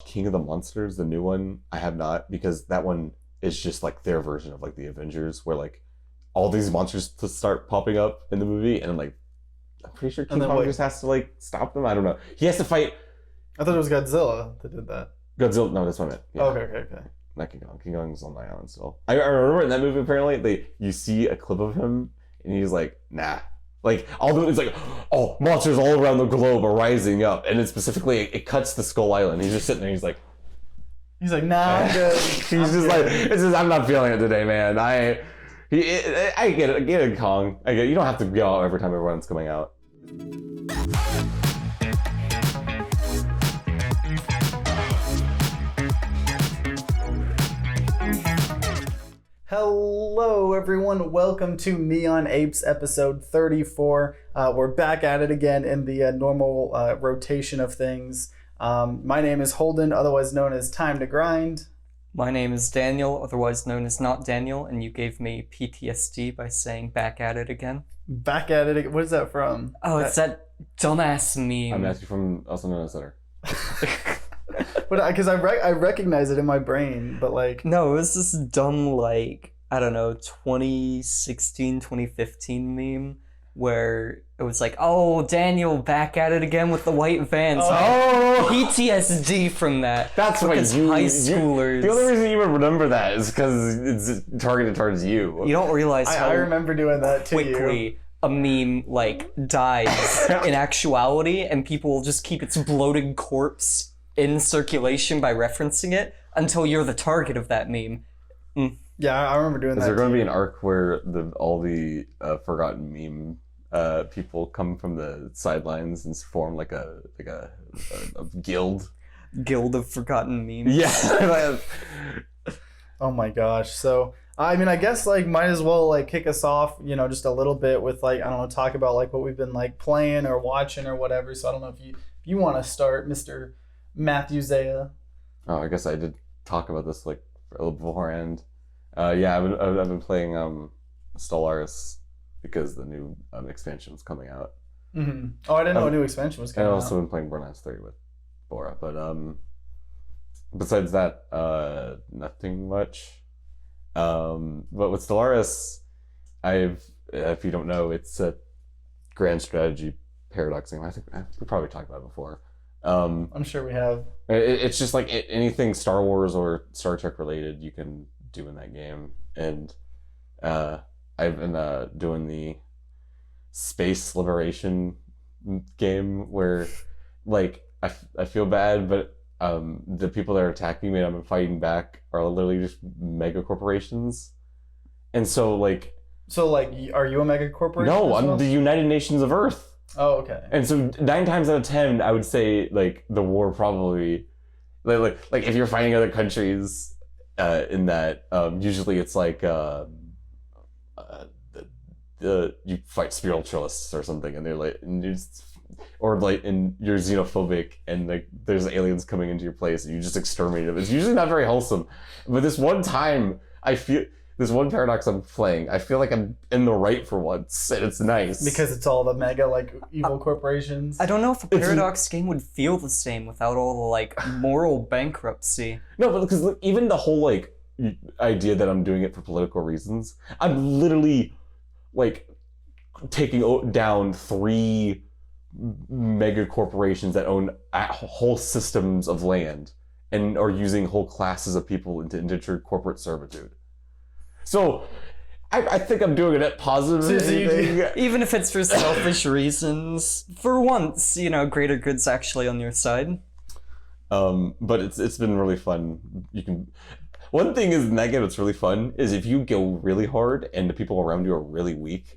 King of the Monsters, the new one. I have not, because that one is just like their version of like the Avengers, where like all these monsters to start popping up in the movie, and like I'm pretty sure King Kong just has to like stop them. I don't know. He has to fight. I thought it was Godzilla that did that. Godzilla. No, that's what I meant. Yeah. Okay. Not King Kong. King Kong's on the island still. I remember in that movie, apparently, you see a clip of him, and he's like, nah. Like, it's like, oh, monsters all around the globe are rising up. And it specifically, it cuts to Skull Island. He's just sitting there, he's like, nah, I'm good. I'm not feeling it today, man. I get it. I get it, Kong. I get it. You don't have to go out every time everyone's coming out. Hello everyone, welcome to Neon Apes episode 34. We're back at it again in the normal rotation of things. My name is Holden, otherwise known as Time to Grind. My name is Daniel, otherwise known as Not Daniel, and you gave me PTSD by saying back at it again. Back at it again? What is that from? Oh, it's that dumbass meme. I'm asking from also known as Center. But because I recognize it in my brain, but like... No, it was this dumb, like, I don't know, 2016, 2015 meme where it was like, oh, Daniel back at it again with the white vans. Oh! PTSD from that. That's why high schoolers... The only reason you would remember that is because it's targeted towards you. You don't realize how I remember doing that too. Quickly a meme, like, dies in actuality, and people will just keep its bloated corpse in circulation by referencing it until you're the target of that meme. Yeah, I remember doing that. Is there going to be an arc where all the forgotten meme people come from the sidelines and form like a guild? Guild of forgotten memes. Yeah. Oh my gosh. So I mean, I guess like might as well like kick us off, you know, just a little bit with like, I don't know, talk about like what we've been like playing or watching or whatever. So I don't know if you want to start, Mr. Matthew Zaya. Oh, I guess I did talk about this like a little beforehand. Yeah, I've been playing Stellaris because the new expansion was coming out. Mm-hmm. Oh, I didn't know a new expansion was coming out. I've also been playing Borderlands 3 with Bora, but besides that, nothing much. But with Stellaris, if you don't know, it's a grand strategy paradox game. I think we probably talked about it before. I'm sure we have. It's just like anything Star Wars or Star Trek related you can do in that game, and I've been doing the space liberation game where like I feel bad, but the people that are attacking me and I'm fighting back are literally just mega corporations, and so are you a mega corporation? No, I'm the United Nations of Earth. Oh, okay. And so 9 times out of 10, I would say like the war probably like if you're fighting other countries in that usually it's like you fight spiritualists or something, and they're like, and you're xenophobic, and like there's aliens coming into your place and you just exterminate them. It's usually not very wholesome. But this one time, this one paradox I'm playing, I feel like I'm in the right for once, and it's nice. Because it's all the mega, like, evil corporations? I don't know if a paradox game would feel the same without all the, like, moral bankruptcy. No, but because even the whole, like, idea that I'm doing it for political reasons, I'm literally, like, taking down 3 mega corporations that own whole systems of land and are using whole classes of people into indentured corporate servitude. So, I think I'm doing a net positive. Even if it's for selfish reasons, for once, you know, greater good's actually on your side. But it's been really fun. One thing is in that game that's really fun is if you go really hard and the people around you are really weak,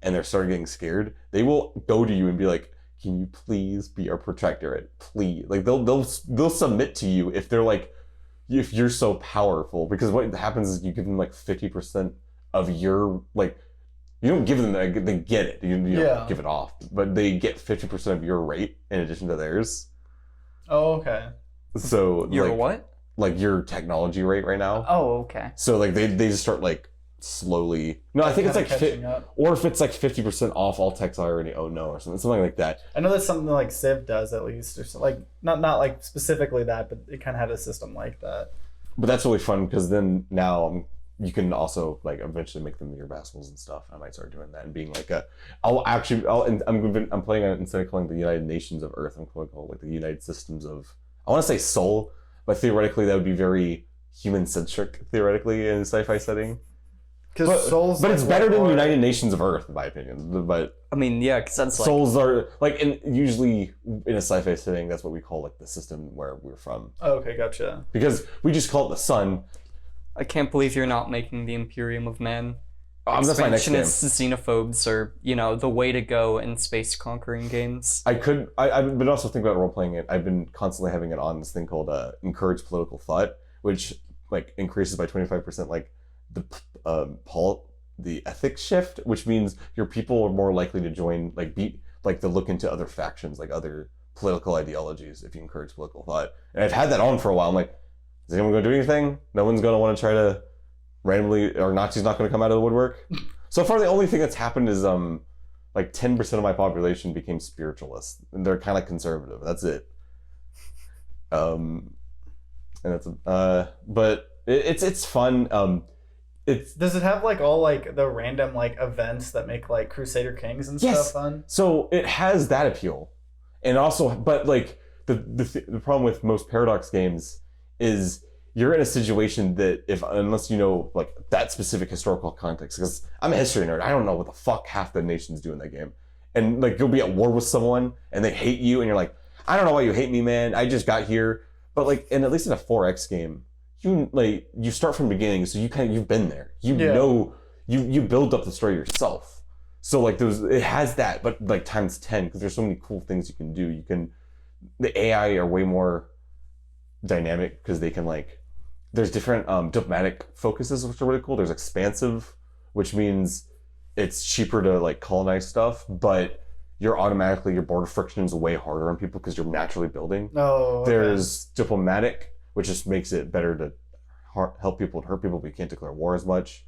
and they're starting getting scared, they will go to you and be like, "Can you please be our protectorate? Please." Like they'll submit to you if they're like, if you're so powerful, because what happens is you give them like 50% of your, like, you don't give them that, they get it, you don't give it off, but they get 50% of your rate in addition to theirs. Oh, okay. So your what? Like your technology rate right now. Oh, okay. So like they just start like slowly. No, I think it's like catching up. or if it's like 50% off all techs I already own, no, or something like that. I know that's something like Civ does at least, or so, like not like specifically that, but it kind of had a system like that. But that's really fun because then now you can also like eventually make them your vassals and stuff. I might start doing that and being like I'm playing it instead of calling the United Nations of Earth, I'm calling it like the United Systems of. I want to say Soul, but theoretically that would be very human centric theoretically in a sci-fi setting. But it's better than United Nations of Earth, in my opinion. But I mean, yeah, because that's like souls are like usually in a sci-fi setting. That's what we call like the system where we're from. Oh, okay, gotcha. Because we just call it the sun. I can't believe you're not making the Imperium of Man. That's my next game. Expansionists, xenophobes are, the way to go in space conquering games. I've been also thinking about role playing it. I've been constantly having it on this thing called encourage political thought, which like increases by 25% like the ethics shift, which means your people are more likely to join to look into other factions, like other political ideologies, if you encourage political thought. And I've had that on for a while. I'm like, is anyone going to do anything? No one's going to want to try to randomly, or Nazis not going to come out of the woodwork. So far, the only thing that's happened is like 10% of my population became spiritualists, and they're kind of conservative. That's it. And that's but it's fun. Does it have like all like the random like events that make like Crusader Kings and stuff fun? So it has that appeal, and also, but like the problem with most Paradox games is you're in a situation that unless you know like that specific historical context, because I'm a history nerd, I don't know what the fuck half the nations do in that game, and like you'll be at war with someone and they hate you, and you're like, I don't know why you hate me, man. I just got here. But like, and at least in a 4X game, you start from the beginning, so you've been there. You know, you build up the story yourself. So like it has that, but like times 10, because there's so many cool things you can do. The AI are way more dynamic because they can there's different diplomatic focuses, which are really cool. There's expansive, which means it's cheaper to like colonize stuff, but your border friction is way harder on people because you're naturally building. Oh, okay. There's diplomatic, which just makes it better to help people and hurt people, but you can't declare war as much.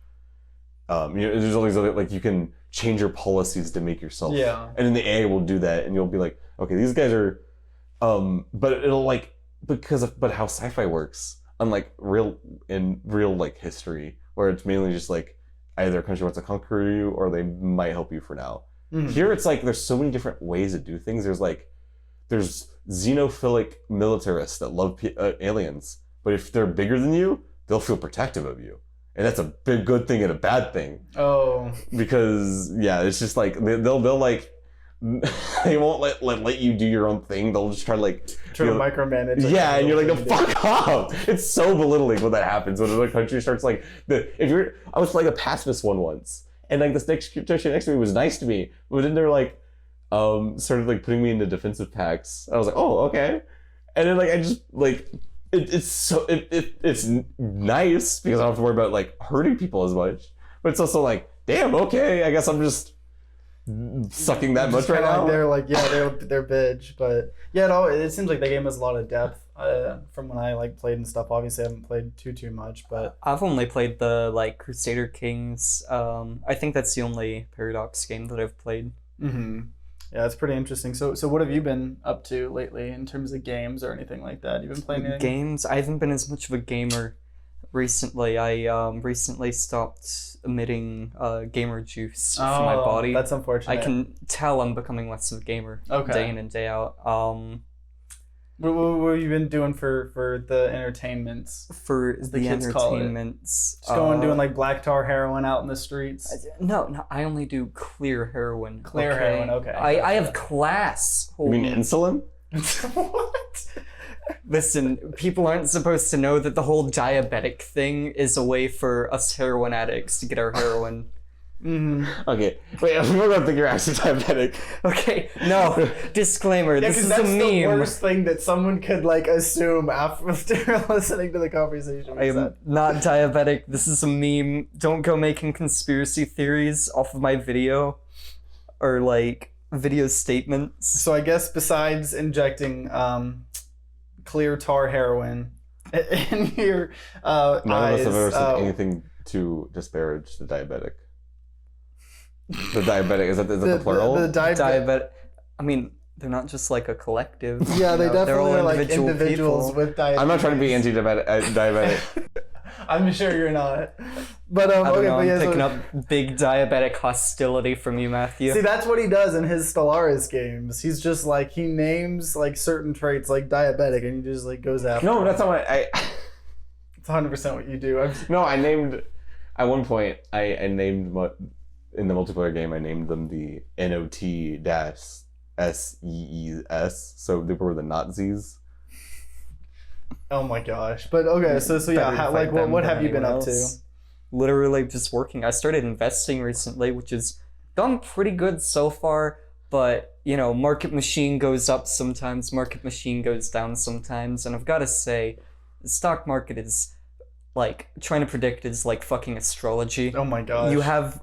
There's all these other, like, you can change your policies to make yourself. Yeah. And then the AI will do that, and you'll be like, okay, these guys are, but it'll but how sci-fi works, unlike real like history, where it's mainly just like either a country wants to conquer you or they might help you for now. Here it's like there's so many different ways to do things. There's xenophilic militarists that love aliens, but if they're bigger than you, they'll feel protective of you, and that's a big good thing and a bad thing. Oh, because it's just like they'll like they won't let you do your own thing. They'll just try to micromanage. Yeah, and you're like, no, fuck off. It's so belittling when that happens, when another country starts I was playing a pacifist one once, and like this next country next to me was nice to me, but then they're like started like putting me into defensive pacts. I was like, oh, okay. And then like I just like it's nice because I don't have to worry about like hurting people as much, but it's also like, damn, okay, I guess I'm just sucking that much right now. They're like, they're bitch, but yeah, it seems like the game has a lot of depth from when I like played and stuff. Obviously I haven't played too much, but I've only played the like Crusader Kings. I think that's the only Paradox game that I've played. Yeah, it's pretty interesting. So what have you been up to lately in terms of games or anything like that? You've been playing anything? Games? I haven't been as much of a gamer recently. I recently stopped emitting gamer juice from my body. That's unfortunate. I can tell I'm becoming less of a gamer day in and day out. What have you been doing for the entertainments? For the entertainments, just going doing like black tar heroin out in the streets. No, I only do clear heroin. Heroin, okay. I have class. You mean insulin? What? Listen, people aren't supposed to know that the whole diabetic thing is a way for us heroin addicts to get our heroin. Okay, wait, I'm gonna think you're actually diabetic. Okay, no, disclaimer, this is a meme. That's the worst thing that someone could like assume after listening to the conversation. I am not diabetic, this is a meme. Don't go making conspiracy theories off of my video or like video statements. So I guess besides injecting clear tar heroin in your none of us have ever said anything to disparage the diabetic. The diabetic, is that the plural? The Diabetic. I mean, they're not just like a collective. Yeah, they you know, they're all definitely are like individual individuals people. with diabetes. I'm not trying to be diabetic. I'm sure you're not. But I don't okay, know, but yeah, I'm picking so, up big diabetic hostility from you, Matthew. see, that's what he does in his Stellaris games. He's just like he names like certain traits like diabetic, and he just like goes after. No, them. that's not what It's 100% what you do. No, I named at one point. I named in the multiplayer game. I named them the NOT-SEES. So they were the Nazis. Oh my gosh! But okay, so Better yeah, to how, fight like them what than have you been anyone up to? else. Literally just working. I started investing recently, which has gone pretty good so far. But you know, market machine goes up sometimes, market machine goes down sometimes, and I've got to say, the stock market is like trying to predict is like fucking astrology. Oh my gosh! You have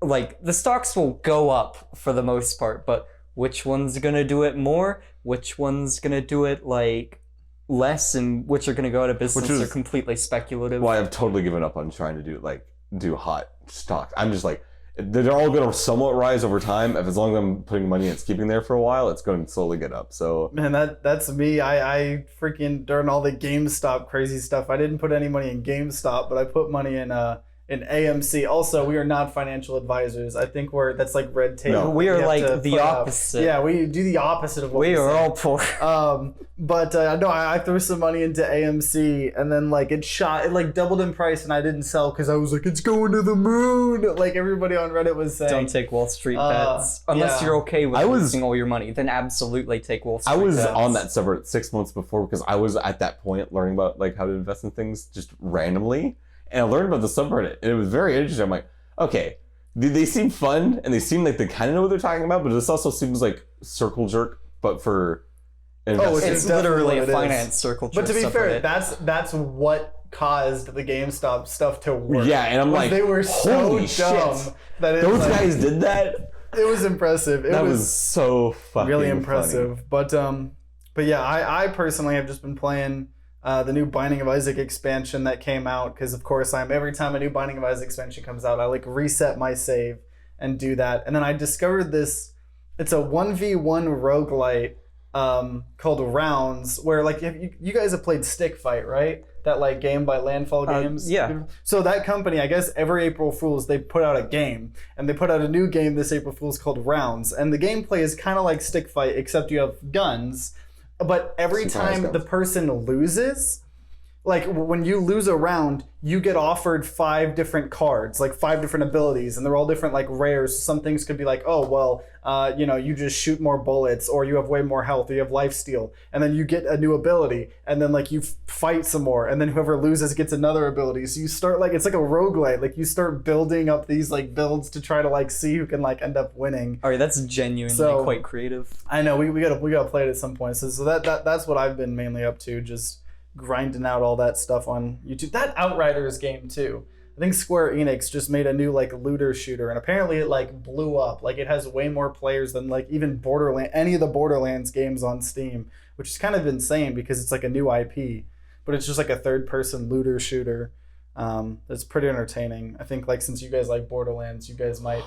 like the stocks will go up for the most part, but which one's gonna do it more? Which one's gonna do it like less, and which are gonna go out of business Which is- are completely speculative. Well, I've totally given up on trying to do hot stocks. I'm just like, they're all going to somewhat rise over time. As long as I'm putting money and it's keeping there for a while, it's going to slowly get up. So Man, that's me. I freaking during all the GameStop crazy stuff, I didn't put any money in GameStop, but I put money in AMC. Also, we are not financial advisors. I think that's like red tape. No. We are have to like the put up. opposite. Yeah, we do the opposite of what we we are say. all poor. But no, I threw some money into AMC, and then like it like doubled in price, and I didn't sell because I was like, it's going to the moon. Like everybody on Reddit was saying. Don't take Wall Street bets unless yeah. you're okay with I was- losing all your money. Then absolutely take Wall Street. I was bets. on that subreddit 6 months before because I was at that point learning about like how to invest in things just randomly. And I learned about the subreddit, and it was very interesting. I'm like, okay, they seem fun, and they seem like they kind of know what they're talking about, but this also seems like circle jerk, but for investing. It's It's definitely literally what a it is. finance circle. But to be fair, subreddit. that's what caused the GameStop stuff to work. Yeah, and I'm Was like, they were so holy dumb shit. that Those like, guys did that? It was impressive. It That was was so fucking really funny. impressive. But yeah, I personally have just been playing the new Binding of Isaac expansion that came out because of course every time a new Binding of Isaac expansion comes out, I like reset my save and do that. And then I discovered this. It's a 1v1 roguelite called Rounds, where like you guys have played Stick Fight, right? That like game by Landfall Games. yeah. So that company, I guess every April Fool's they put out a game, and they put out a new game this April Fool's called Rounds, and the gameplay is kind of like Stick Fight except you have guns, but every Surprise time guns. the person loses. Like when you lose a round, you get offered 5 different cards, like 5 different abilities, and they're all different, like rares. Some things could be like, oh well, you just shoot more bullets, or you have way more health, or you have lifesteal, and then you get a new ability, and then like you fight some more, and then whoever loses gets another ability. So you start like it's like a roguelite. Like you start building up these like builds to try to like see who can like end up winning. All right, that's genuinely So- quite creative. I know we gotta play it at some point. So that's what I've been mainly up to, just grinding out all that stuff on YouTube. That Outriders game too. I think Square Enix just made a new like looter shooter, and apparently it like blew up. Like it has way more players than like even any of the Borderlands games on Steam, which is kind of insane because it's like a new IP, but it's just like a third-person looter shooter. That's pretty entertaining. I think like since you guys like Borderlands, you guys might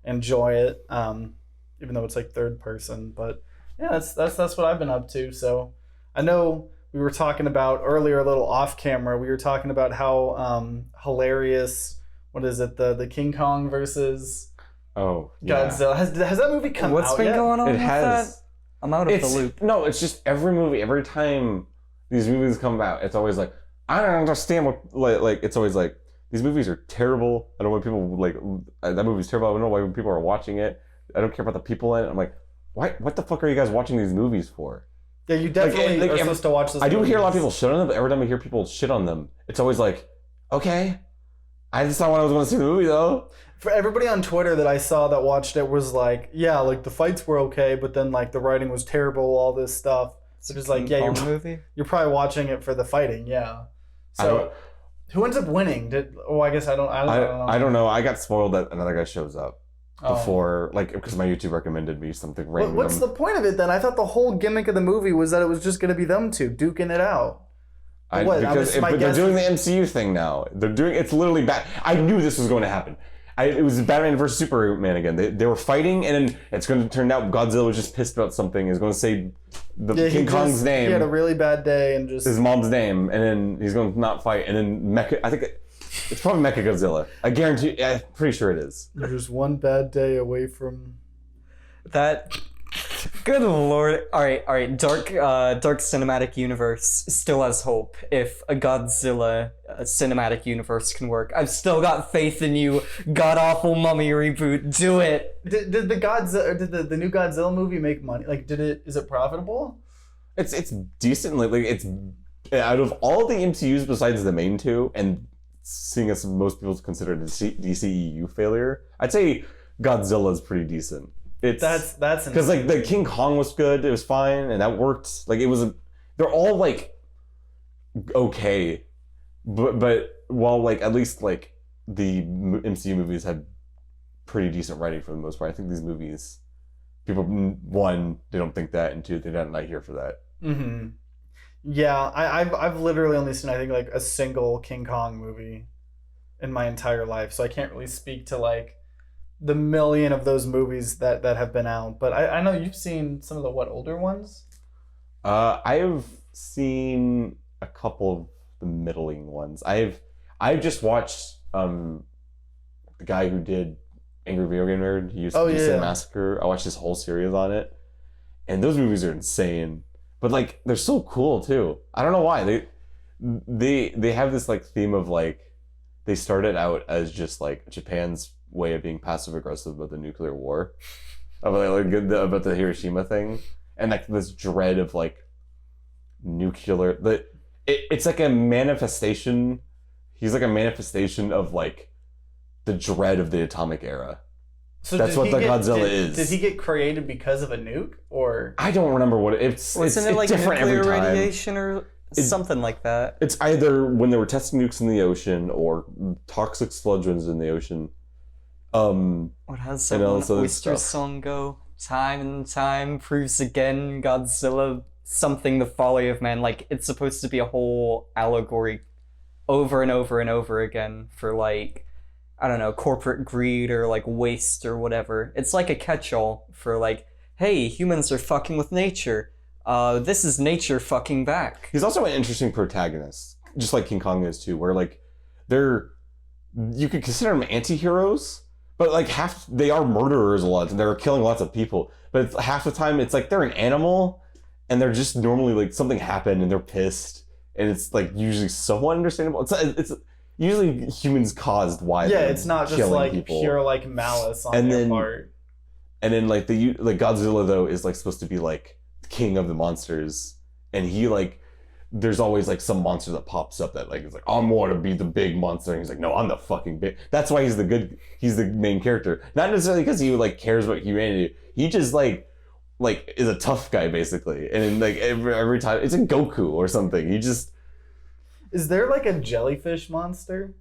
enjoy it, even though it's like third person. But yeah, that's what I've been up to. So I know. We were talking about earlier, a little off camera. We were talking about how hilarious. What is it? The King Kong versus Oh, yeah. Godzilla. Has that movie come What's out been yet? going on It with has. that? I'm out of the loop. No, it's just every movie, every time these movies come out, it's always like, I don't understand what, like it's always like, these movies are terrible. I don't know why people, like, that movie's terrible. I don't know why people are watching it. I don't care about the people in it. I'm like, what the fuck are you guys watching these movies for? Yeah, you definitely Like, are supposed to watch this. I do hear a lot of people shit on them, but every time I hear people shit on them, it's always like, okay, that's not what I was going to see the movie though. For everybody on Twitter that I saw that watched it was like, yeah, like the fights were okay, but then like the writing was terrible, all this stuff. So just like, yeah, movie. you're probably watching it for the fighting, yeah. I So don't- who ends up winning? I guess I don't know. I don't know. I got spoiled that another guy shows up Oh. before, like, because my YouTube recommended me something random. What's the point of it then? I thought the whole gimmick of the movie was that it was just going to be them two duking it out. But they're doing the MCU thing now. It's literally bad. I knew this was going to happen. It was Batman versus Superman again. They were fighting, and then it's going to turn out Godzilla was just pissed about something. He's going to say King Kong's name. He had a really bad day and just... his mom's name, and then he's going to not fight. And then I think it's probably Mechagodzilla. I guarantee. I'm pretty sure it is. You're just one bad day away from... That... Good lord. Alright. Dark cinematic universe still has hope if a Godzilla cinematic universe can work. I've still got faith in you, god-awful mummy reboot. Do it! Did the new Godzilla movie make money? Like, is it profitable? It's decent. Like it's out of all the MCUs besides the main two, and seeing as most people consider it a DCEU failure, I'd say Godzilla's pretty decent. That's because like the King Kong was good, it was fine, and that worked. Like they're all like okay, but while like at least like the MCU movies had pretty decent writing for the most part, I think these movies, people, one, they don't think that, and two, they're not here for that. Mm-hmm. Yeah, I've literally only seen I think like a single King Kong movie in my entire life, so I can't really speak to like the million of those movies that have been out. But I know you've seen some of the older ones? I have seen a couple of the middling ones. I've just watched the guy who did Angry Video Game Nerd. He used to do Massacre. I watched his whole series on it. And those movies are insane. But like they're so cool too. I don't know why. They have this like theme of like they started out as just like Japan's way of being passive aggressive about the nuclear war, about the Hiroshima thing, and like this dread of like nuclear. It's like a manifestation. He's like a manifestation of like the dread of the atomic era. So that's what Godzilla is. Did he get created because of a nuke, or I don't remember what it's. Isn't it like different nuclear every time. radiation or something like that? It's either when they were testing nukes in the ocean or toxic sludges in the ocean. What has that oyster song go? Time and time proves again Godzilla something the folly of man. Like it's supposed to be a whole allegory over and over and over again for like, I don't know, corporate greed or like waste or whatever. It's like a catch-all for like, hey, humans are fucking with nature. This is nature fucking back. He's also an interesting protagonist, just like King Kong is too, where like you could consider them anti-heroes. But like they are murderers a lot, and they're killing lots of people. But half the time, it's like they're an animal, and they're just normally like something happened, and they're pissed, and it's like usually somewhat understandable. It's usually humans caused why. Yeah, it's not just like people. Pure like malice on their part. And then like Godzilla though is like supposed to be like king of the monsters, and he like. There's always like some monster that pops up that like is like, I'm going to be the big monster, and he's like, no, I'm the fucking big. That's why he's the main character, not necessarily because he like cares about humanity. He just like is a tough guy basically, and then, like every time it's a Goku or something. Is there like a jellyfish monster?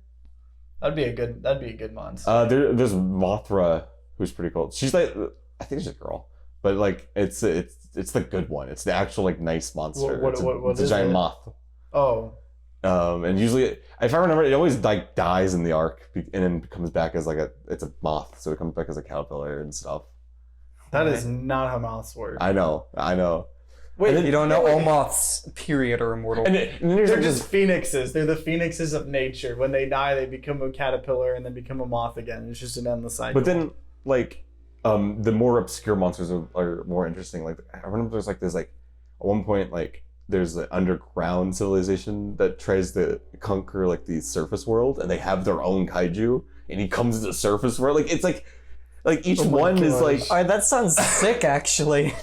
That'd be a good monster. There's Mothra, who's pretty cool. She's like, I think she's a girl, but like it's the good one. It's the actual like nice monster. It's a giant moth. Oh. And usually, if I remember, it always like dies in the arc and then comes back as like it's a moth, so it comes back as a caterpillar and stuff. That is not how moths work. I know. Wait, then, you don't know all moths, period, are immortal. And they're just phoenixes. They're the phoenixes of nature. When they die, they become a caterpillar and then become a moth again. It's just an endless cycle. But then, like, the more obscure monsters are more interesting. Like, I remember there's at one point, like, there's an underground civilization that tries to conquer, like, the surface world, and they have their own kaiju, and he comes to the surface world. Like, it's like each one is like... Alright, that sounds sick, actually.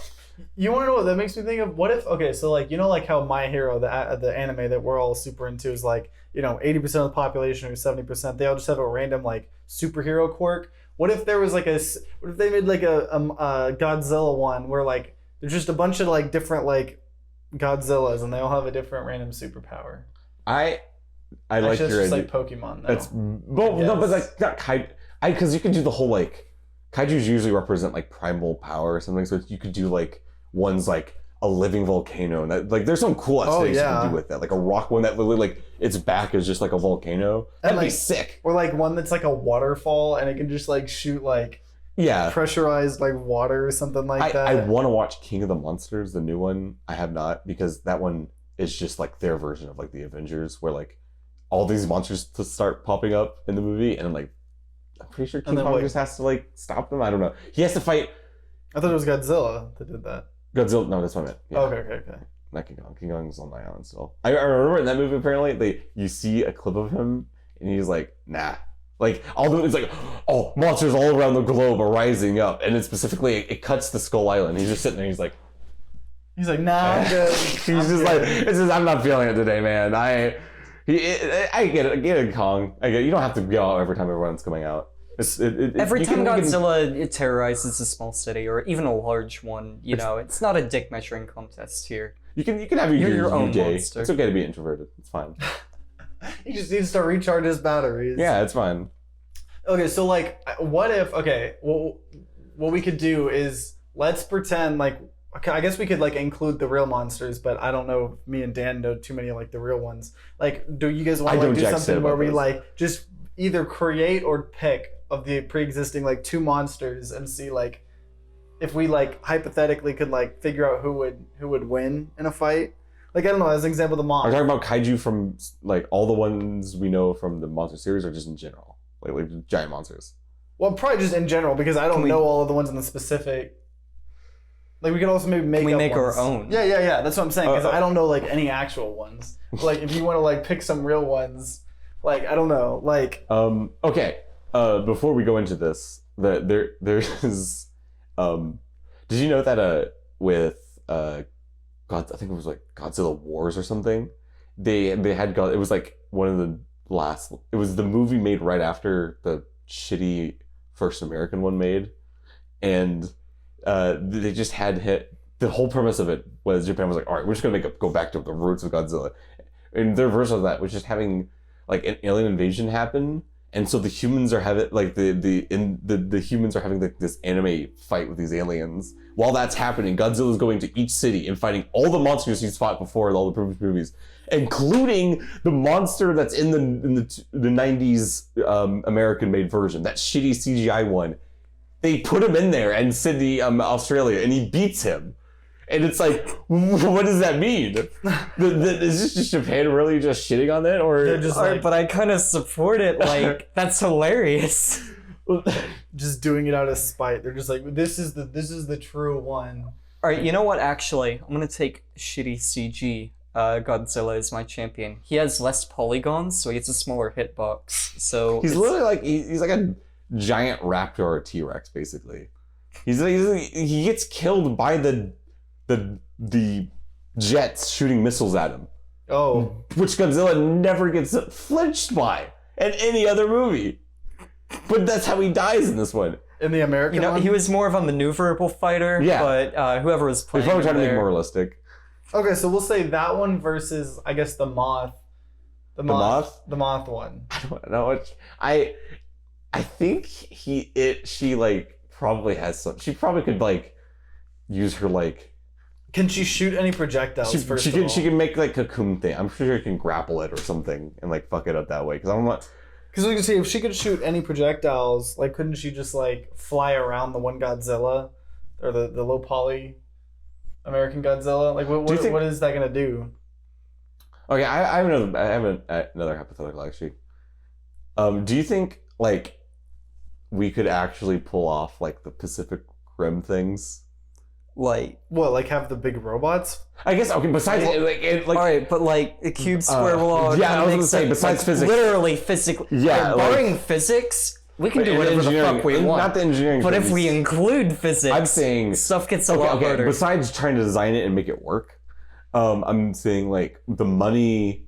You want to know what that makes me think of? What if, okay, so like, you know, like how My Hero, the anime that we're all super into is like, you know, 80% of the population or 70%, they all just have a random like superhero quirk. What if there was like what if they made like a Godzilla one where like there's just a bunch of like different like Godzillas and they all have a different random superpower? I like your idea. It's just like Pokemon though. No, but like not kaiju. Because you could do the whole like kaijus usually represent like primal power or something, so you could do like one's like a living volcano, and that, like there's some cool aesthetics you can do with that, like a rock one that literally like its back is just like a volcano. That'd be sick. Or like one that's like a waterfall and it can just like shoot like pressurized like water or something like that. I want to watch King of the Monsters, the new one. I have not, because that one is just like their version of like the Avengers, where like all these monsters to start popping up in the movie, and like I'm pretty sure King Kong just has to like stop them. I don't know. He has to fight. I thought it was Godzilla that did that. Godzilla. No, that's what I meant. Yeah. Okay. Not King Kong. King Kong's on my island still. I remember in that movie, apparently, you see a clip of him, and he's like, nah. Like, it's like, oh, monsters all around the globe are rising up. And then specifically, it cuts to Skull Island. He's just sitting there, he's like, nah, I'm good. I'm not feeling it today, man. I get it. I get it, Kong. I get it. You don't have to go out every time everyone's coming out. Every time Godzilla terrorizes a small city or even a large one, it's not a dick measuring contest here. You can have your own monster. It's okay to be introverted. It's fine. He just needs to recharge his batteries. Yeah, it's fine. Okay, so like, what if? Okay, well, what we could do is let's pretend like. Okay, I guess we could like include the real monsters, but I don't know if me and Dan know too many like the real ones. Like, do you guys want to do something where we like just either create or pick of the pre-existing like two monsters and see like if we like hypothetically could like figure out who would win in a fight? Like, I don't know, as an example, the moth. Are you talking about kaiju from like all the ones we know from the monster series, or just in general, like giant monsters? Well, probably just in general, because I don't know all of the ones in the specific. Like, we could also maybe make our own. Yeah. That's what I'm saying, because I don't know like any actual ones. Like, if you want to like pick some real ones, like, I don't know, like. Okay. Before we go into this, there's did you know that with I think it was like Godzilla Wars or something. They had it was like one of the last. It was the movie made right after the shitty first American one made, and they just had hit. The whole premise of it was Japan was like, all right, we're just gonna go back to the roots of Godzilla, and their version of that was just having like an alien invasion happen. And so the humans are having like the humans are having like this anime fight with these aliens. While that's happening, Godzilla's going to each city and fighting all the monsters he's fought before in all the previous movies, including the monster that's in the 90s American made version, that shitty CGI one. They put him in there in Sydney, Australia, and he beats him. And it's like, what does that mean? Is this just Japan really just shitting on it, or they're just like, but I kind of support it. Like, that's hilarious. Just doing it out of spite. They're just like, this is the true one. All right, you know what? Actually, I'm gonna take shitty CG. Godzilla is my champion. He has less polygons, so he has a smaller hitbox. So he's literally like he's like a giant raptor or T-Rex, basically. He gets killed by the jets shooting missiles at him. Oh. Which Godzilla never gets flinched by in any other movie. But that's how he dies in this one. In the American one? He was more of a maneuverable fighter, but whoever was playing They're probably trying to make it more realistic. Okay, so we'll say that one versus, I guess, the moth. The moth? The moth one. I don't know. I think she like probably has some. She probably could like use her like. Can she shoot any projectiles? She can make like a cocoon thing. I'm sure she can grapple it or something and like fuck it up that way. Because I'm not. Because we can see if she could shoot any projectiles, like couldn't she just like fly around the one Godzilla, or the low poly American Godzilla? Like what is that gonna do? Okay, I have another hypothetical actually. Do you think like we could actually pull off like the Pacific Rim things? Like what? Like have the big robots? I guess okay. Besides, like all right, but like a cube square law. Yeah, I was gonna say besides physics, literally physically. Yeah, barring physics, we can do whatever the fuck we want. Not the engineering. But if we include physics, I'm saying stuff gets a lot harder. Besides trying to design it and make it work, I'm saying like the money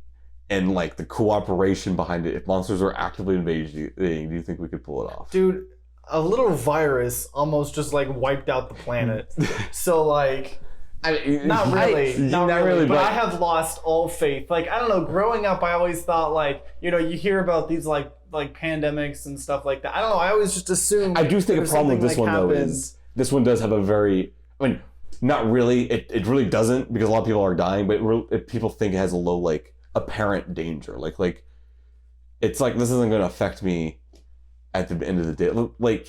and like the cooperation behind it. If monsters are actively invading, do you think we could pull it off, dude? A little virus almost just like wiped out the planet. So like, not really. But I have lost all faith. Like, I don't know. Growing up, I always thought like, you hear about these like pandemics and stuff like that. I don't know. I always just assumed. I do think a problem with this one though is this one does have a very. I mean, not really. It really doesn't, because a lot of people are dying, but people think it has a low like apparent danger. Like it's like, this isn't going to affect me at the end of the day. Like,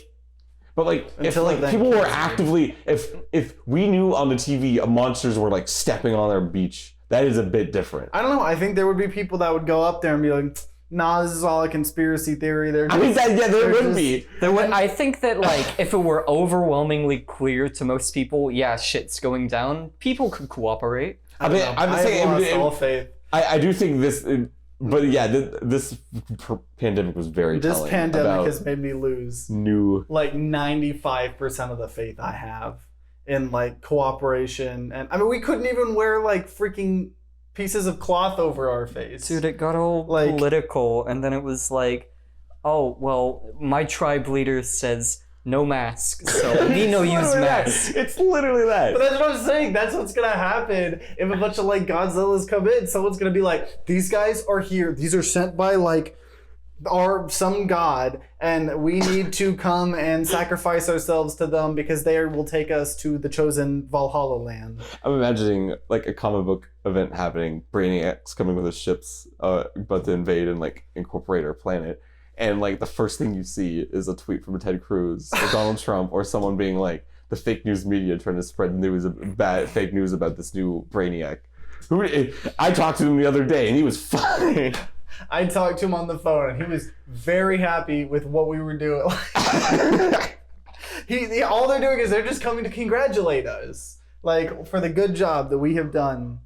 but like if Until like it then people were kills you. actively, if we knew on the TV monsters were like stepping on our beach, that is a bit different. I don't know. I think there would be people that would go up there and be like, "Nah, this is all a conspiracy theory." They're I mean, just- there they're would just- be. I think that like if it were overwhelmingly clear to most people, yeah, shit's going down, people could cooperate. I don't know. I'm saying I've lost all faith. I do think this, but yeah, this pandemic was very This telling pandemic about has made me lose new. like 95% of the faith I have in like cooperation. And I mean, we couldn't even wear like freaking pieces of cloth over our face. Dude, it got all Like- political, and then it was like, oh, well, my tribe leader says no mask, so we no It's use literally that. masks. It's literally that. But that's what I'm saying. That's what's gonna happen if a bunch of like Godzillas come in. Someone's gonna be like, "These guys are here. These are sent by like some god, and we need to come and sacrifice ourselves to them because they will take us to the chosen Valhalla land." I'm imagining like a comic book event happening. Brainiac's coming with his ships, about to invade and like incorporate our planet. And like the first thing you see is a tweet from Ted Cruz or Donald Trump or someone being like, the fake news media trying to spread news, fake news about this new Brainiac. I talked to him the other day and he was fine. I talked to him on the phone, and he was very happy with what we were doing. All they're doing is they're just coming to congratulate us, like for the good job that we have done.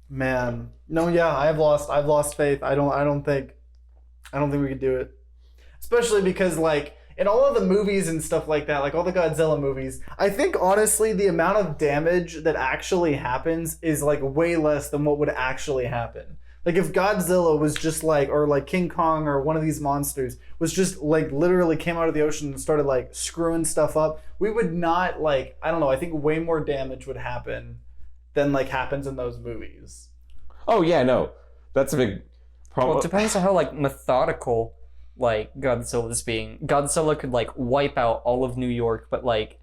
Man, no, yeah, I've lost faith. I don't think we could do it, especially because like in all of the movies and stuff like that, like all the Godzilla movies, I think honestly the amount of damage that actually happens is like way less than what would actually happen. Like if Godzilla was just like, or like King Kong or one of these monsters was just like literally came out of the ocean and started like screwing stuff up, we would not like, I don't know, I think way more damage would happen than like happens in those movies. Oh yeah, no, that's a big problem. Well, it depends on how like methodical like Godzilla's being. Godzilla could like wipe out all of New York, but like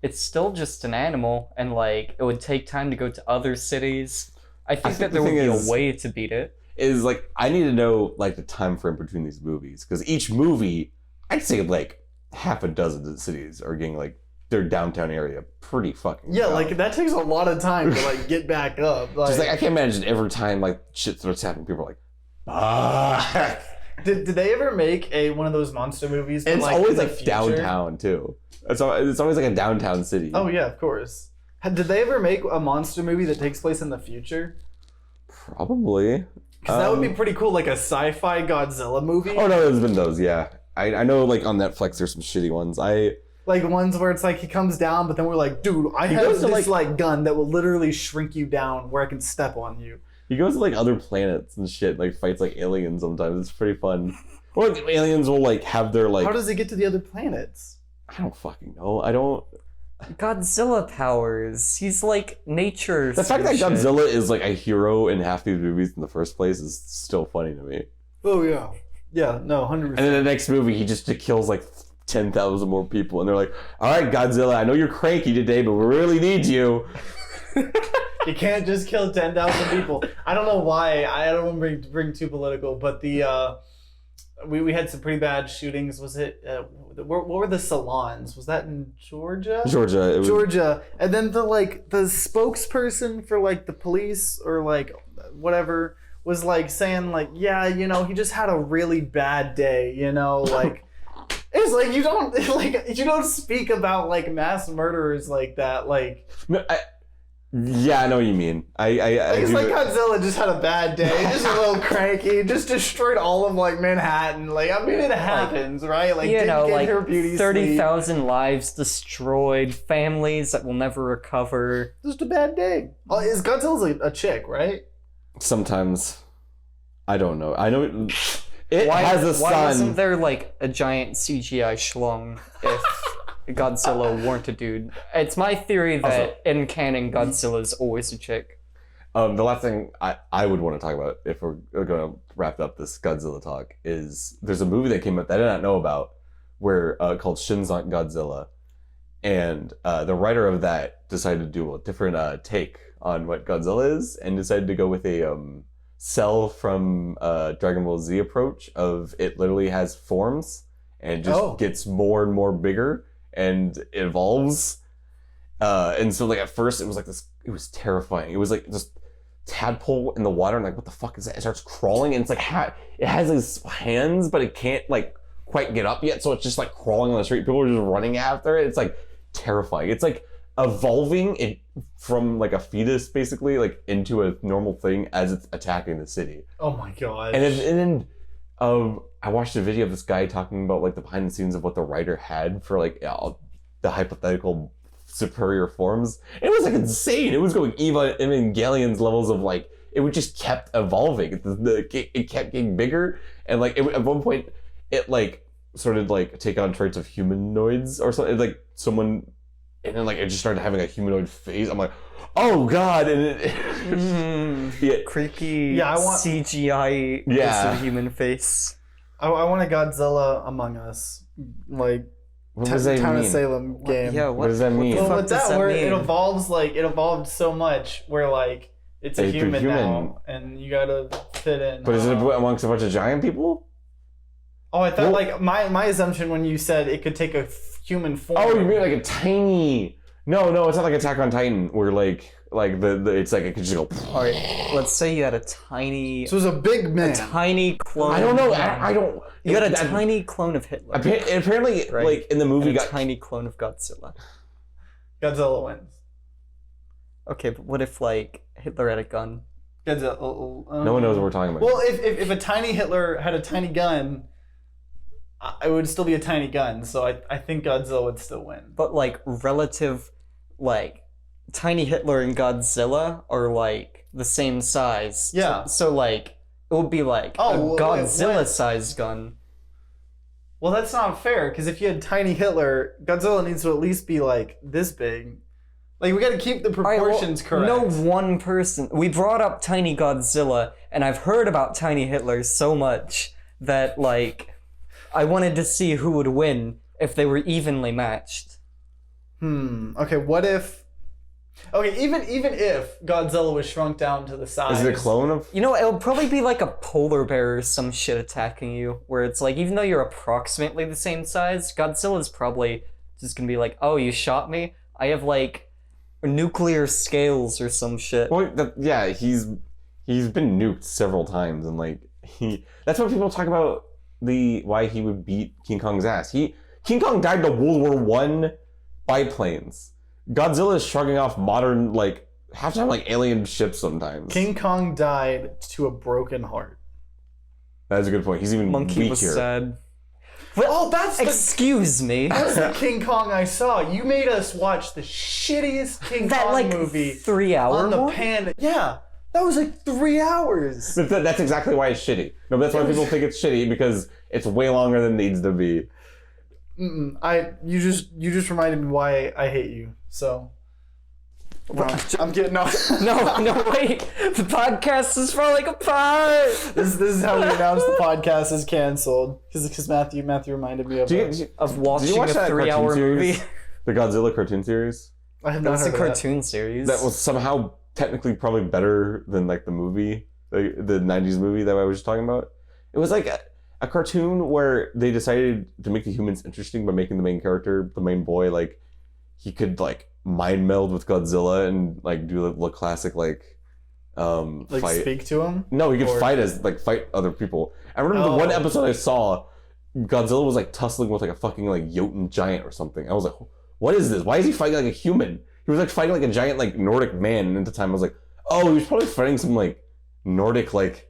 it's still just an animal, and like it would take time to go to other cities. I think that the there would thing be is- a way to beat it. Is like, I need to know like the time frame between these movies, because each movie, I'd say like half a dozen cities are getting like their downtown area pretty fucking Yeah, rough. like that takes a lot of time to like get back up. Like, Just like I can't imagine every time like shit starts happening, people are like, ah. did they ever make one of those monster movies? but, It's like, always in the like future? downtown too. It's always like a downtown city. Oh yeah, of course. Did they ever make a monster movie that takes place in the future? Probably. Because that would be pretty cool, like a sci-fi Godzilla movie. Oh no, there's been those. Yeah, I know. Like on Netflix, there's some shitty ones. Like ones where it's like he comes down, but then we're like, dude, I have goes to, this like gun that will literally shrink you down where I can step on you. He goes to like other planets and shit. Like fights like aliens sometimes. It's pretty fun. Or like, aliens will like have their like. How does he get to the other planets? I don't fucking know. I don't. Godzilla powers. He's like nature. The fact that shit. Godzilla is like a hero in half these movies in the first place is still funny to me. Oh yeah, yeah, no, 100%. And then the next movie, he just kills like 10,000 more people, and they're like, "All right, Godzilla, I know you're cranky today, but we really need you." You can't just kill 10,000 people. I don't know why. I don't want to bring too political, but the we had some pretty bad shootings. Was it what were the salons? Was that in Georgia? Georgia, it was, Georgia, and then the spokesperson for like the police or like whatever was like saying like, yeah, you know, he just had a really bad day, you know, like it's like you don't speak about like mass murderers like that, like. No, yeah, I know what you mean. It's do- like Godzilla just had a bad day, just a little cranky, just destroyed all of like Manhattan. Like I mean, it happens, right? Like You didn't know, get like her beauty 30,000 lives destroyed, families that will never recover. sleep. Just a bad day. Oh, is Godzilla's a chick, right? Sometimes, I don't know. I know it Why, has a why wasn't son. there like a giant CGI schlong if Godzilla weren't a dude? It's my theory that Also- in canon, Godzilla's always a chick. The last thing I would want to talk about, if we're going to wrap up this Godzilla talk, is there's a movie that came out that I did not know about, where called Shin's Godzilla, And the writer of that decided to do a different take on what Godzilla is, and decided to go with a Cell from Dragon Ball Z approach of it literally has forms and just gets more and more bigger and evolves. And so like at first it was like this, it was terrifying. It was like just tadpole in the water and like what the fuck is that? It starts crawling and it's like it has these hands but it can't like quite get up yet, so it's just like crawling on the street. People are just running after it. It's like terrifying. It's like evolving it from like a fetus basically like into a normal thing as it's attacking the city. Oh my god. And then I watched a video of this guy talking about like the behind the scenes of what the writer had for like the hypothetical superior forms. It was like insane. It was going Evangelion's levels of like it would just kept evolving. It kept getting bigger and like at one point it like started like take on traits of humanoids or something. Like someone. And then, like, it just started having a humanoid face. I'm like, oh, God. And it... Creepy I want CGI Yeah. human face. I want a Godzilla Among Us, like, What does that Town of mean? Salem game. Yeah, What does that mean? the Well, fuck with does that, that where mean? it evolved so much, where, like, it's a It's a human human. now, and you gotta fit in. But is it amongst a bunch of giant people? Oh, I thought, Well- like, my assumption when you said it could take a human form. Oh, you mean like a tiny... No, it's not like Attack on Titan, where like the it's like it could just go... All right, let's say you had a tiny, So it was a big man. tiny clone. I don't know. I don't... You had a that- tiny clone of Hitler. Apparently, Right. like, in the movie and a got... tiny clone of Godzilla. Godzilla wins. Okay, but what if like Hitler had a gun? Godzilla. No one knows what we're talking about. Well, if a tiny Hitler had a tiny gun, it would still be a tiny gun. So I think Godzilla would still win. But like relative, like tiny Hitler and Godzilla are like the same size. Yeah. So like it would be like Oh, a wait, Godzilla-sized gun. Well, that's not fair, because if you had tiny Hitler, Godzilla needs to at least be like this big. Like, we gotta keep the All right, well, proportions correct. No one person. We brought up tiny Godzilla, and I've heard about tiny Hitler so much that like I wanted to see who would win if they were evenly matched. Okay, what if... Okay, even if Godzilla was shrunk down to the size... Is it a clone of... You know, it'll probably be like a polar bear or some shit attacking you, where it's like, even though you're approximately the same size, Godzilla's probably just gonna be like, oh, you shot me? I have like nuclear scales or some shit. Well, yeah, he's been nuked several times, and like that's what people talk about why he would beat King Kong's ass. King Kong died to World War One biplanes. Godzilla is shrugging off modern like half time like alien ships sometimes. King Kong died to a broken heart. That's a good point. He's even Monkey weak was here. sad. Oh, that's the... Excuse me. That's the King Kong I saw. You made us watch the shittiest King That Kong like movie 3 hour on the one? pan. Yeah, that was like 3 hours. But that's exactly why it's shitty. No, that's why people think it's shitty because it's way longer than it needs to be. You just reminded me why I hate you. So no, I'm getting off. No, wait. The podcast is falling apart. This is how we announce the podcast is canceled because Matthew reminded me of. Of Did watching you watch a that 3 hour cartoon movie. series? The Godzilla cartoon series? I have That not was a heard of that. cartoon series. That was somehow technically probably better than like the movie, the 90s movie that I was just talking about. It was like a cartoon where they decided to make the humans interesting by making the main character, the main boy, like he could like mind meld with Godzilla and like do the classic like fight. Speak to him. No, he could Or- fight other people. I remember the one episode I saw, Godzilla was like tussling with like a fucking like Jotun giant or something. I was like, what is this? Why is he fighting like a human? He was like fighting like a giant like Nordic man, and at the time I was like, oh, he was probably fighting some like Nordic like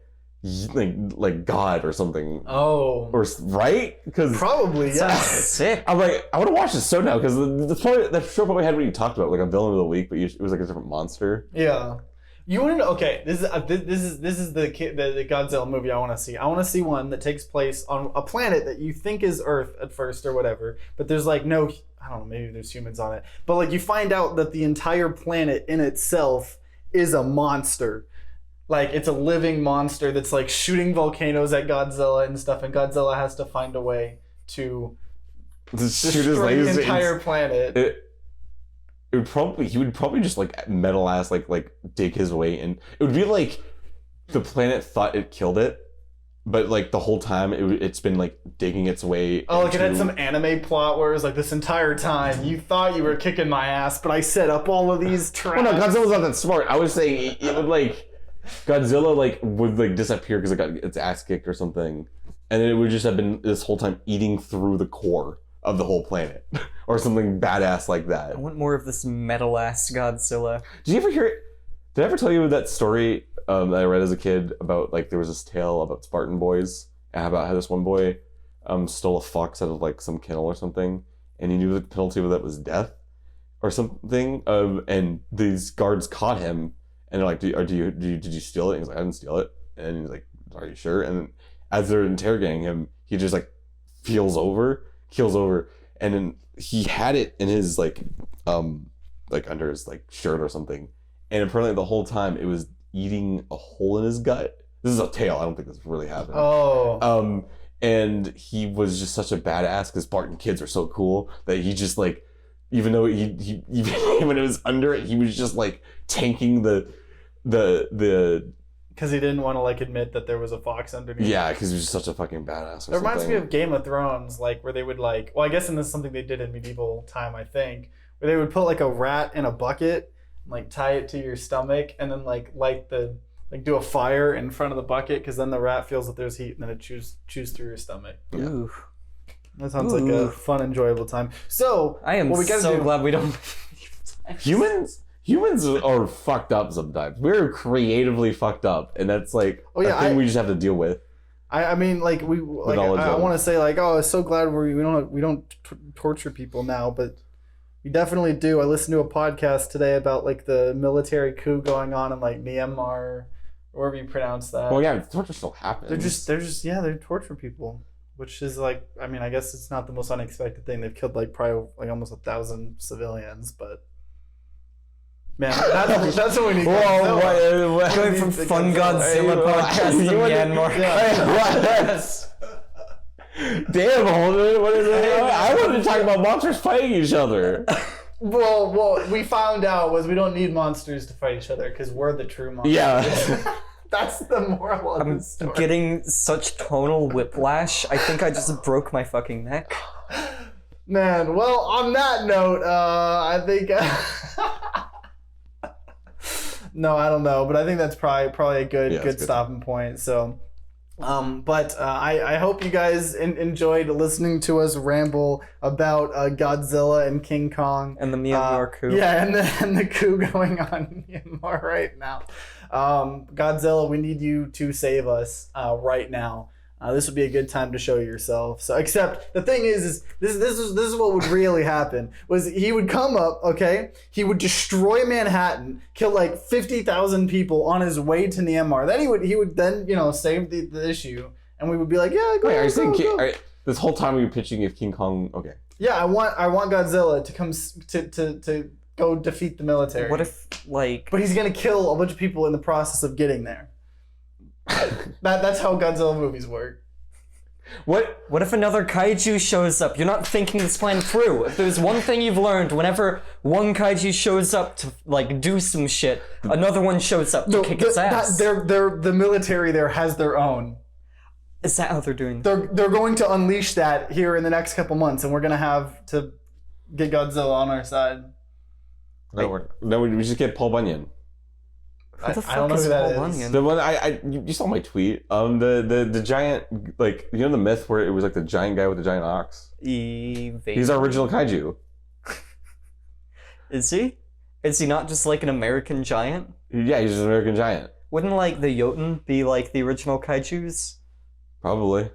god or something. Oh, Or right? Because probably yeah. Sounds sick. I'm like, I want to watch this show now because that show probably had what you talked about, like a villain of the week, but it was like a different monster. Yeah. You want to know? Okay, this is the Godzilla movie I want to see. I want to see one that takes place on a planet that you think is Earth at first or whatever, but there's like no, I don't know, maybe there's humans on it, but like you find out that the entire planet in itself is a monster. Like it's a living monster that's like shooting volcanoes at Godzilla and stuff, and Godzilla has to find a way to to shoot his destroy lasers. the entire planet. He would probably just like metal ass like dig his way in. It would be like the planet thought it killed it, but like the whole time it's been like digging its way. Oh, like it had some anime plot where it was like this entire time you thought you were kicking my ass, but I set up all of these traps. Well, no, Godzilla's not that smart. I was saying it would like Godzilla like would like disappear because it got its ass kicked or something, and it would just have been this whole time eating through the core of the whole planet or something badass like that. I want more of this metal ass Godzilla. Did you ever hear? Did I ever tell you that story that I read as a kid about like there was this tale about Spartan boys and about how this one boy stole a fox out of like some kennel or something, and he knew the penalty of that was death or something. And these guards caught him, and they're like, did you steal it?" And he's like, "I didn't steal it." And he's like, "Are you sure?" And then, as they're interrogating him, he just like keels over, and then he had it in his like under his like shirt or something, and apparently the whole time it was eating a hole in his gut. This is a tale. I don't think this really happened. Oh. And he was just such a badass because Spartan kids are so cool that he just like, even though he even when it was under it, he was just like tanking the because he didn't want to like admit that there was a fox underneath. Yeah, because he was just such a fucking badass. It reminds me of Game of Thrones, like where they would like, well, I guess this is something they did in medieval time, I think, where they would put like a rat in a bucket, and, like tie it to your stomach, and then like do a fire in front of the bucket, because then the rat feels that there's heat, and then it chews through your stomach. Yeah. Ooh. That sounds like a fun, enjoyable time. So I am so glad we don't. Humans are fucked up sometimes. We're creatively fucked up, and that's like a thing we just have to deal with. I mean, like I want to say like, oh, I'm so glad we don't torture people now, but we definitely do. I listened to a podcast today about like the military coup going on in like Myanmar, or wherever you pronounce that. Well, yeah, torture still happens. They're torture people, which is like, I mean, I guess it's not the most unexpected thing. They've killed like probably like almost 1,000 civilians, but. Man, that's what we need. Whoa, what? Going from Fun Godzilla podcast to Myanmar. Damn, Holden, what is it? I wanted to talk about monsters fighting each other. Well, what we found out was we don't need monsters to fight each other because we're the true monsters. Yeah. That's the moral of the story. I'm getting such tonal whiplash. I think I just broke my fucking neck. Man, well, on that note, I think... No, I don't know, but I think that's probably a good stopping point. So, I hope you guys enjoyed listening to us ramble about Godzilla and King Kong and the Myanmar coup. Yeah, and the coup going on in Myanmar right now. Godzilla, we need you to save us right now. This would be a good time to show yourself. So, except the thing is this is what would really happen. Was he would come up, okay? He would destroy Manhattan, kill like 50,000 people on his way to Myanmar. Then he would then save the issue, and we would be like, yeah, go. Wait, go. This whole time we were pitching if King Kong, okay? Yeah, I want Godzilla to come to go defeat the military. What if like? But he's gonna kill a bunch of people in the process of getting there. That's how Godzilla movies work. What if another kaiju shows up? You're not thinking this plan through. If there's one thing you've learned, whenever one kaiju shows up to like do some shit, another one shows up to kick its ass. The military there has their own. Is that how they're doing? They're going to unleash that here in the next couple months, and we're gonna have to get Godzilla on our side. No, we just get Paul Bunyan. Who the fuck I don't know is who that Paul is. Bunyan? The one you saw my tweet. The giant, like, you know the myth where it was like the giant guy with the giant ox. He's our original kaiju. Is he? Is he not just like an American giant? Yeah, he's just an American giant. Wouldn't like the Jotun be like the original kaijus? Probably.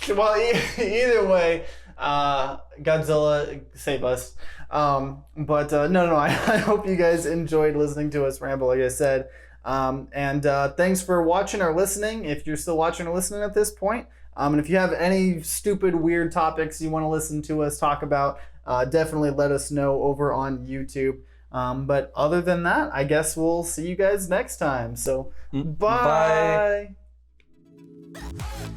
Well, either way, Godzilla, save us. But no, I hope you guys enjoyed listening to us ramble, like I said. And thanks for watching or listening, if you're still watching or listening at this point. And if you have any stupid, weird topics you want to listen to us talk about, definitely let us know over on YouTube. But other than that, I guess we'll see you guys next time. So, bye. Bye.